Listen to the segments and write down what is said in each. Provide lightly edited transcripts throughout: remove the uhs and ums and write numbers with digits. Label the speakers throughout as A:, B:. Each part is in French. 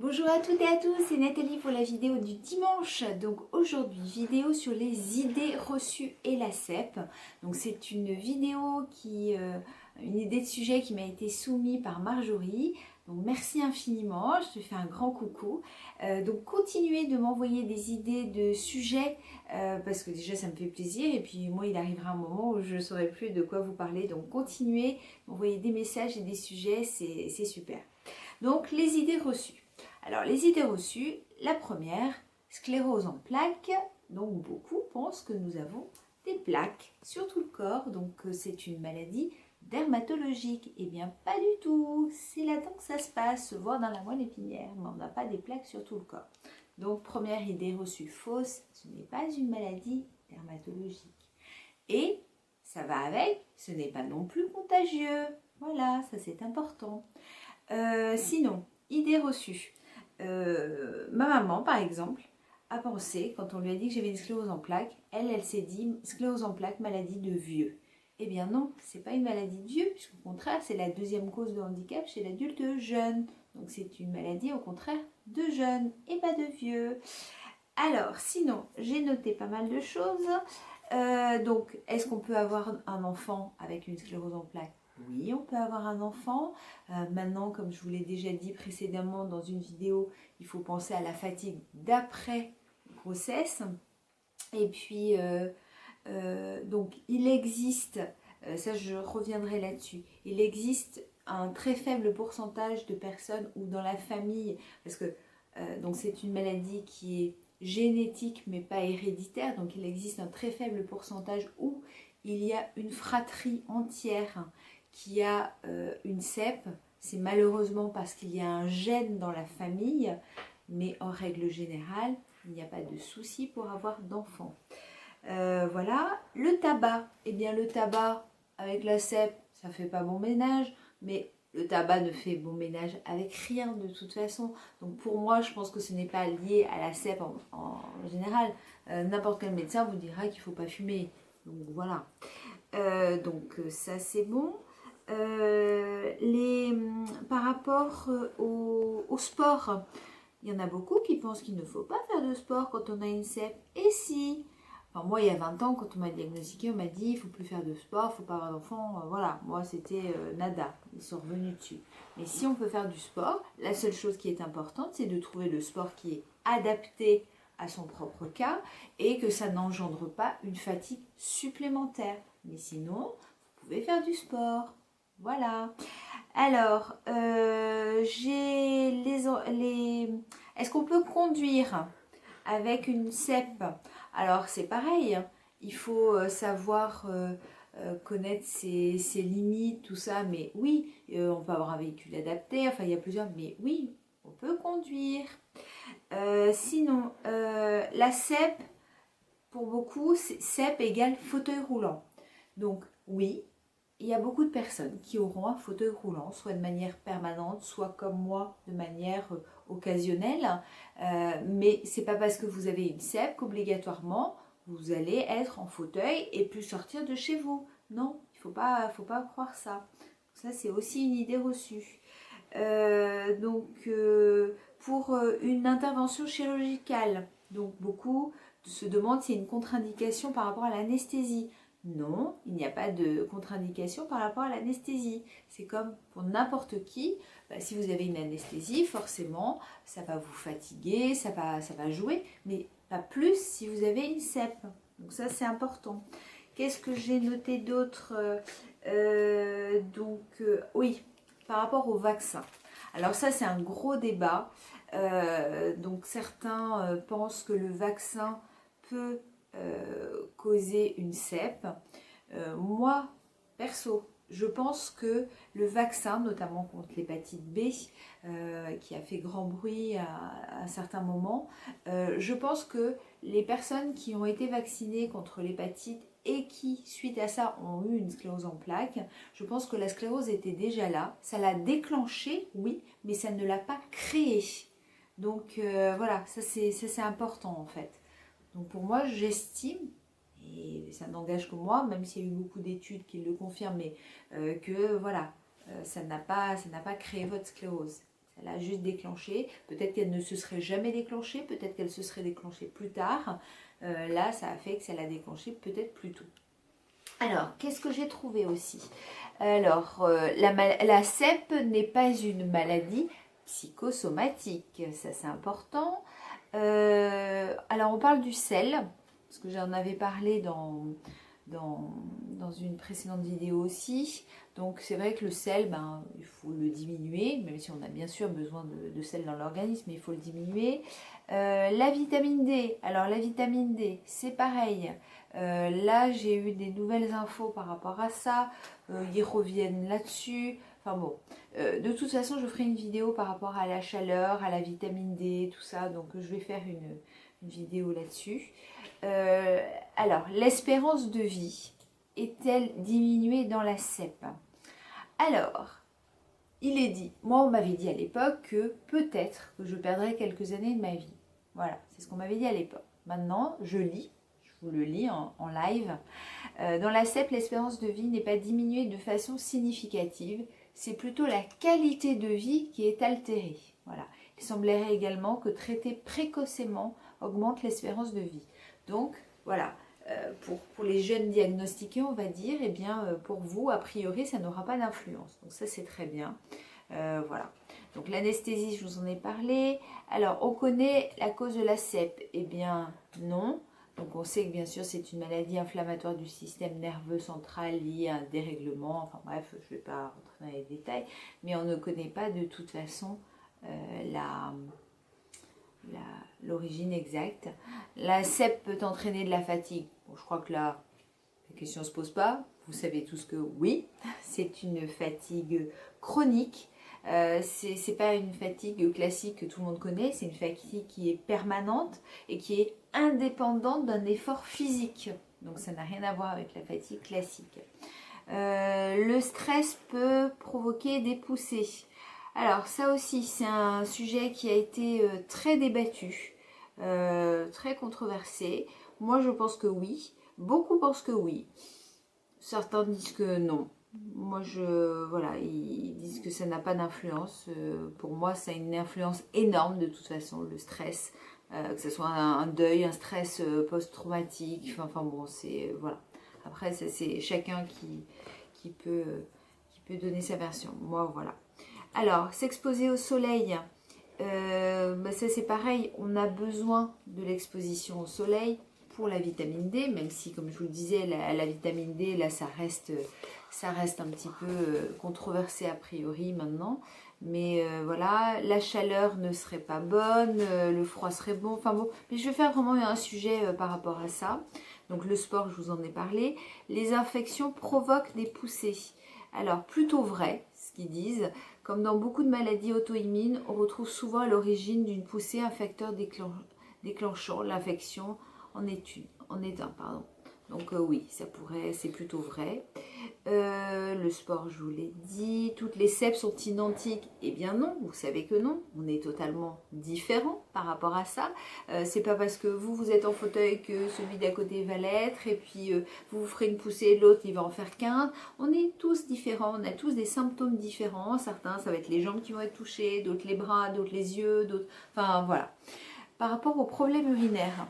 A: Bonjour à toutes et à tous, c'est Nathalie pour la vidéo du dimanche. Donc aujourd'hui, vidéo sur les idées reçues et la CEP. Donc c'est une vidéo une idée de sujet qui m'a été soumise par Marjorie. Donc merci infiniment, je te fais un grand coucou. Donc continuez de m'envoyer des idées de sujets parce que déjà ça me fait plaisir et puis moi il arrivera un moment où je ne saurai plus de quoi vous parler. Donc continuez, m'envoyer des messages et des sujets, c'est super. Donc les idées reçues. Alors, les idées reçues, la première, sclérose en plaques. Donc, beaucoup pensent que nous avons des plaques sur tout le corps. Donc, c'est une maladie dermatologique. Eh bien, pas du tout. C'est là-dedans que ça se passe, voire dans la moelle épinière. Mais on n'a pas des plaques sur tout le corps. Donc, première idée reçue fausse, ce n'est pas une maladie dermatologique. Et ça va avec, ce n'est pas non plus contagieux. Voilà, ça c'est important. Sinon, idée reçue. Ma maman, par exemple, a pensé, quand on lui a dit que j'avais une sclérose en plaques, elle s'est dit sclérose en plaques, maladie de vieux. Eh bien non, c'est pas une maladie de vieux, puisqu'au contraire, c'est la deuxième cause de handicap chez l'adulte jeune. Donc c'est une maladie au contraire de jeune et pas de vieux. Alors, sinon, j'ai noté pas mal de choses. Donc, est-ce qu'on peut avoir un enfant avec une sclérose en plaques? Oui, on peut avoir un enfant. Maintenant, comme je vous l'ai déjà dit précédemment dans une vidéo, il faut penser à la fatigue d'après grossesse. Et puis, donc, il existe, ça je reviendrai là-dessus, il existe un très faible pourcentage de personnes ou dans la famille, parce que donc c'est une maladie qui est génétique mais pas héréditaire, donc il existe un très faible pourcentage où il y a une fratrie entière qui a une CEP. C'est malheureusement parce qu'il y a un gène dans la famille, mais en règle générale, il n'y a pas de souci pour avoir d'enfants. Voilà, le tabac. Eh bien, le tabac avec la CEP, ça fait pas bon ménage, mais le tabac ne fait bon ménage avec rien de toute façon. Donc pour moi, je pense que ce n'est pas lié à la CEP en général. N'importe quel médecin vous dira qu'il ne faut pas fumer. Donc voilà. Ça c'est bon. Par rapport au sport, il y en a beaucoup qui pensent qu'il ne faut pas faire de sport quand on a une CEP. Et si, enfin, moi, il y a 20 ans, quand on m'a diagnostiqué, on m'a dit il ne faut plus faire de sport, il ne faut pas avoir d'enfant. Voilà, moi, c'était nada. Ils sont revenus dessus. Mais si on peut faire du sport, la seule chose qui est importante, c'est de trouver le sport qui est adapté à son propre cas et que ça n'engendre pas une fatigue supplémentaire. Mais sinon, vous pouvez faire du sport. Voilà. Alors, est-ce qu'on peut conduire avec une CEP? Alors, c'est pareil, hein. Il faut savoir connaître ses limites, tout ça. Mais oui, on peut avoir un véhicule adapté. Enfin, il y a plusieurs. Mais oui, on peut conduire. Sinon, la CEP, pour beaucoup, CEP égale fauteuil roulant. Donc, oui, il y a beaucoup de personnes qui auront un fauteuil roulant, soit de manière permanente, soit comme moi, de manière occasionnelle. Mais c'est pas parce que vous avez une CEP qu'obligatoirement vous allez être en fauteuil et plus sortir de chez vous. Non, il faut pas croire ça. Ça, c'est aussi une idée reçue. Pour une intervention chirurgicale, donc beaucoup se demandent s'il y a une contre-indication par rapport à l'anesthésie. Non, il n'y a pas de contre-indication par rapport à l'anesthésie. C'est comme pour n'importe qui. Si vous avez une anesthésie, forcément, ça va vous fatiguer, ça va jouer, mais pas plus si vous avez une CEP. Donc ça, c'est important. Qu'est-ce que j'ai noté d'autre? Oui, par rapport au vaccin. Alors ça, c'est un gros débat. Donc certains pensent que le vaccin peut causer une CEP. Moi, perso, je pense que le vaccin, notamment contre l'hépatite B, qui a fait grand bruit à un certain moment, je pense que les personnes qui ont été vaccinées contre l'hépatite et qui, suite à ça, ont eu une sclérose en plaques, je pense que la sclérose était déjà là. Ça l'a déclenchée, oui, mais ça ne l'a pas créée. Donc voilà, ça c'est important en fait. Donc pour moi, j'estime, et ça n'engage que moi, même s'il y a eu beaucoup d'études qui le confirment, mais que voilà, ça n'a pas créé votre sclérose. Ça l'a juste déclenché. Peut-être qu'elle ne se serait jamais déclenchée, peut-être qu'elle se serait déclenchée plus tard. Là, ça a fait que ça l'a déclenchée peut-être plus tôt. Alors, qu'est-ce que j'ai trouvé aussi? Alors, la CEP n'est pas une maladie psychosomatique, ça c'est important. Alors, on parle du sel, parce que j'en avais parlé dans une précédente vidéo aussi. Donc, c'est vrai que le sel, il faut le diminuer, même si on a bien sûr besoin de sel dans l'organisme, mais il faut le diminuer. La vitamine D, alors la vitamine D, c'est pareil. Là, j'ai eu des nouvelles infos par rapport à ça. Ils reviennent là-dessus. Enfin bon, de toute façon, je ferai une vidéo par rapport à la chaleur, à la vitamine D, tout ça. Donc, je vais faire une vidéo là-dessus. Alors, l'espérance de vie est-elle diminuée dans la CEP? Alors, il est dit, moi on m'avait dit à l'époque que peut-être que je perdrais quelques années de ma vie. Voilà, c'est ce qu'on m'avait dit à l'époque. Maintenant, je vous le lis en live. Dans la CEP, l'espérance de vie n'est pas diminuée de façon significative, c'est plutôt la qualité de vie qui est altérée. Voilà. Il semblerait également que traiter précocement augmente l'espérance de vie. Donc, voilà. Pour les jeunes diagnostiqués, on va dire, eh bien, pour vous, a priori, ça n'aura pas d'influence. Donc ça, c'est très bien. Voilà. Donc l'anesthésie, je vous en ai parlé. Alors, on connaît la cause de la CEP? Eh bien, non. Donc on sait que bien sûr, c'est une maladie inflammatoire du système nerveux central liée à un dérèglement. Enfin bref, je ne vais pas rentrer dans les détails. Mais on ne connaît pas de toute façon l'origine exacte. La CEP peut entraîner de la fatigue. Bon, je crois que là, la question ne se pose pas. Vous savez tous que oui, c'est une fatigue chronique. C'est pas une fatigue classique que tout le monde connaît, c'est une fatigue qui est permanente et qui est indépendante d'un effort physique. Donc ça n'a rien à voir avec la fatigue classique. Le stress peut provoquer des poussées. Alors ça aussi, c'est un sujet qui a été très débattu, très controversé. Moi, je pense que oui. Beaucoup pensent que oui. Certains disent que non. Moi, voilà, ils disent que ça n'a pas d'influence. Pour moi, ça a une influence énorme de toute façon, le stress. Que ce soit un deuil, un stress post-traumatique. Enfin bon, c'est... voilà. Après, c'est chacun qui peut donner sa version. Moi, voilà. Alors, s'exposer au soleil, ça c'est pareil, on a besoin de l'exposition au soleil pour la vitamine D, même si, comme je vous le disais, la vitamine D, là, ça reste un petit peu controversé a priori maintenant. Mais voilà, la chaleur ne serait pas bonne, le froid serait bon. Enfin bon, mais je vais faire vraiment un sujet par rapport à ça. Donc le sport, je vous en ai parlé. Les infections provoquent des poussées. Alors, plutôt vrai, ce qu'ils disent. Comme dans beaucoup de maladies auto-immunes, on retrouve souvent à l'origine d'une poussée un facteur déclenchant l'infection en est un. Donc oui, ça pourrait, c'est plutôt vrai. Le sport, je vous l'ai dit. Toutes les CEP sont identiques? Eh bien non, vous savez que non. On est totalement différents par rapport à ça. C'est pas parce que vous êtes en fauteuil que celui d'à côté va l'être. Et puis vous ferez une poussée, l'autre il va en faire 15. On est tous différents. On a tous des symptômes différents. Certains, ça va être les jambes qui vont être touchées, d'autres les bras, d'autres les yeux, d'autres... Enfin voilà. Par rapport aux problèmes urinaires,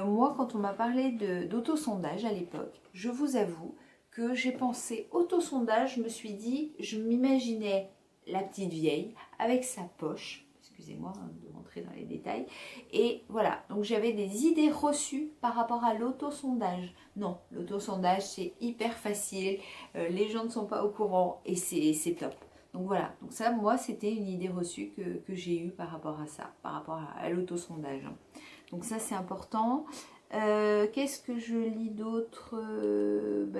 A: moi, quand on m'a parlé d'autosondage à l'époque, je vous avoue que j'ai pensé autosondage, je me suis dit, je m'imaginais la petite vieille avec sa poche, excusez-moi de rentrer dans les détails, et voilà, donc j'avais des idées reçues par rapport à l'autosondage. Non, l'autosondage c'est hyper facile, les gens ne sont pas au courant et c'est top. Donc voilà, donc ça, moi, c'était une idée reçue que j'ai eue par rapport à ça, par rapport à l'autosondage. Donc ça, c'est important. Qu'est-ce que je lis d'autre?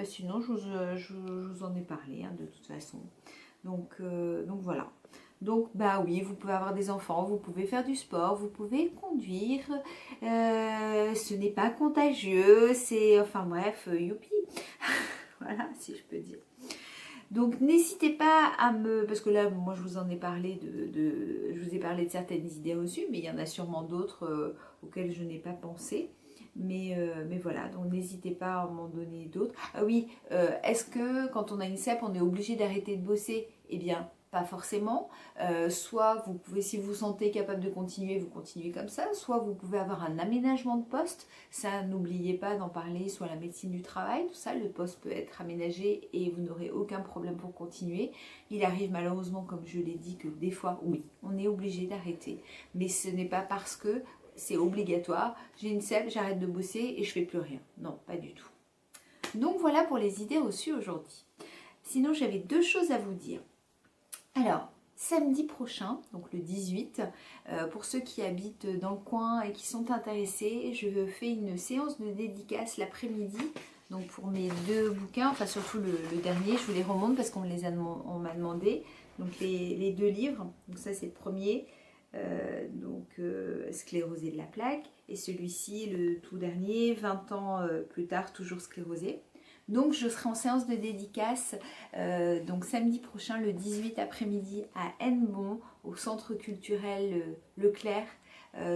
A: Sinon, je vous en ai parlé, hein, de toute façon. Donc voilà. Donc, oui, vous pouvez avoir des enfants, vous pouvez faire du sport, vous pouvez conduire. Ce n'est pas contagieux, c'est... Enfin bref, youpi. Voilà, si je peux dire. Donc n'hésitez pas à me... Parce que là, moi je vous en ai parlé je vous ai parlé de certaines idées reçues, mais il y en a sûrement d'autres auxquelles je n'ai pas pensé. Mais voilà, donc n'hésitez pas à m'en donner d'autres. Ah oui, est-ce que quand on a une CEP, on est obligé d'arrêter de bosser? Eh bien, pas forcément. Soit vous pouvez, si vous vous sentez capable de continuer, vous continuez comme ça. Soit vous pouvez avoir un aménagement de poste. Ça, n'oubliez pas d'en parler, soit la médecine du travail, tout ça. Le poste peut être aménagé et vous n'aurez aucun problème pour continuer. Il arrive malheureusement, comme je l'ai dit, que des fois, oui, on est obligé d'arrêter. Mais ce n'est pas parce que c'est obligatoire. J'ai une SEP, j'arrête de bosser et je fais plus rien. Non, pas du tout. Donc voilà pour les idées reçues aujourd'hui. Sinon, j'avais 2 choses à vous dire. Alors, samedi prochain, donc le 18, pour ceux qui habitent dans le coin et qui sont intéressés, je fais une séance de dédicace l'après-midi. Donc pour mes 2 bouquins, enfin surtout le dernier, je vous les remonte parce qu'on m'a demandé. Donc les 2 livres, donc ça c'est le premier, Sclérosé de la plaque, et celui-ci, le tout dernier, 20 ans plus tard, toujours sclérosé. Donc je serai en séance de dédicace donc samedi prochain le 18 après-midi à Hennebont au centre culturel Leclerc,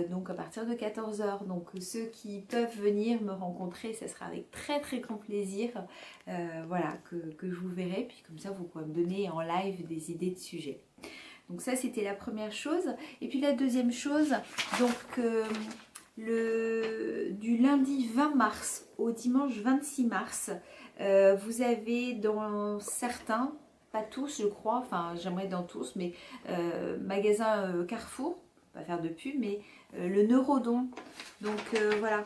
A: donc à partir de 14 h. Donc ceux qui peuvent venir me rencontrer, ça sera avec très très grand plaisir, voilà, que je vous verrai, puis comme ça vous pourrez me donner en live des idées de sujets. Donc ça c'était la première chose. Et puis la deuxième chose, donc du lundi 20 mars au dimanche 26 mars, vous avez dans certains, pas tous je crois, enfin j'aimerais dans tous, mais magasin Carrefour, pas faire de pub, mais le Neurodon. Donc voilà,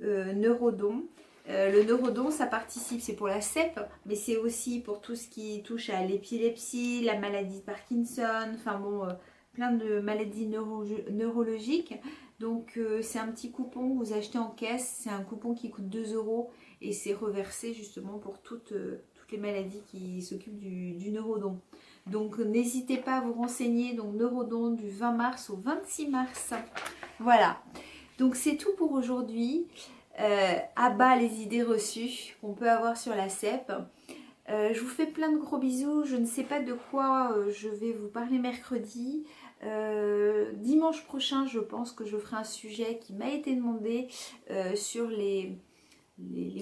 A: Neurodon. Le Neurodon, ça participe, c'est pour la SEP, mais c'est aussi pour tout ce qui touche à l'épilepsie, la maladie de Parkinson, enfin bon, plein de maladies neurologiques. Donc c'est un petit coupon que vous achetez en caisse, c'est un coupon qui coûte 2 € et c'est reversé justement pour toutes les maladies qui s'occupent du Neurodon. Donc n'hésitez pas à vous renseigner, donc Neurodon du 20 mars au 26 mars. Voilà, donc c'est tout pour aujourd'hui. À bas les idées reçues qu'on peut avoir sur la SEP. Je vous fais plein de gros bisous. Je ne sais pas de quoi je vais vous parler mercredi. Dimanche prochain, je pense que je ferai un sujet qui m'a été demandé sur les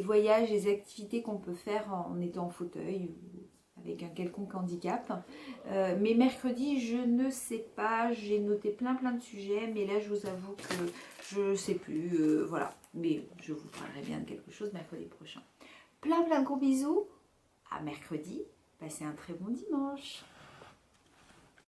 A: voyages, les activités qu'on peut faire en étant en fauteuil ou avec un quelconque handicap. Mais mercredi, je ne sais pas. J'ai noté plein de sujets, mais là, je vous avoue que je ne sais plus. Voilà. Mais je vous parlerai bien de quelque chose mercredi prochain. Plein de gros bisous. À mercredi. Passez un très bon dimanche.